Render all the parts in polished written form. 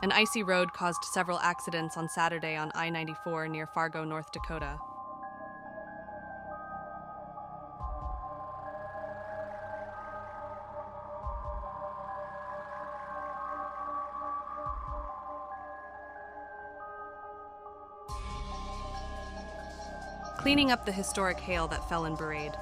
An icy road caused several accidents on Saturday on I-94 near Fargo, North Dakota. Cleaning up the historic hail that fell in Berade.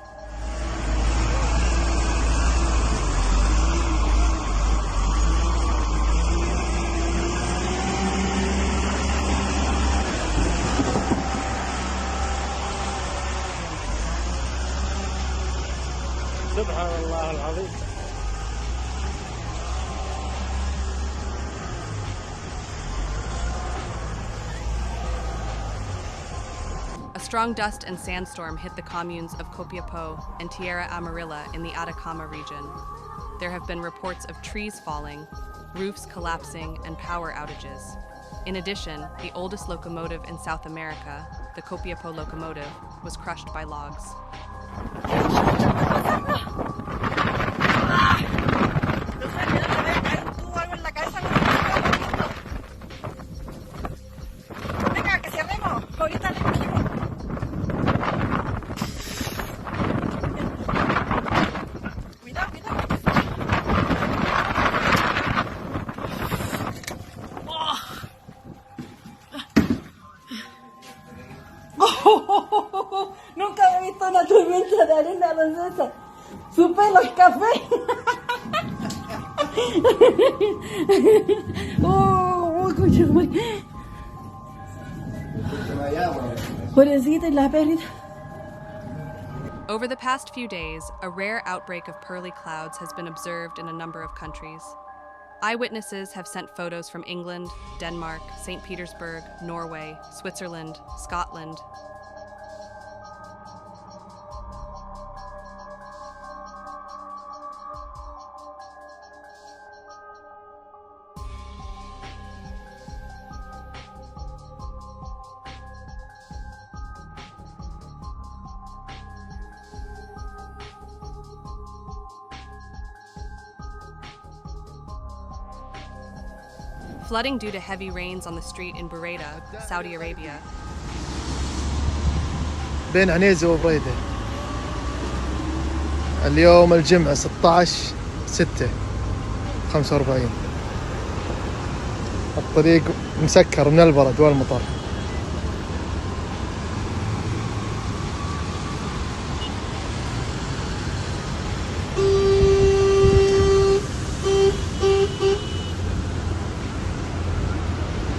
Subhanallah al-Azim. A strong dust and sandstorm hit the communes of Copiapó and Tierra Amarilla in the Atacama region. There have been reports of trees falling, roofs collapsing, and power outages. In addition, the oldest locomotive in South America, the Copiapó locomotive, was crushed by logs. Nunca había visto una tormenta de arena donde esa. Su pelo es café. Coño, pobrecita y la perrita. Over the past few days, a rare outbreak of pearly clouds has been observed in a number of countries. Eyewitnesses have sent photos from England, Denmark, St. Petersburg, Norway, Switzerland, Scotland. Flooding due to heavy rains on the street in Buraydah, Saudi Arabia. بين عنيزة وبريدة. اليوم الجمعة 16/6/45. الطريق مسكر من البرد والمطر.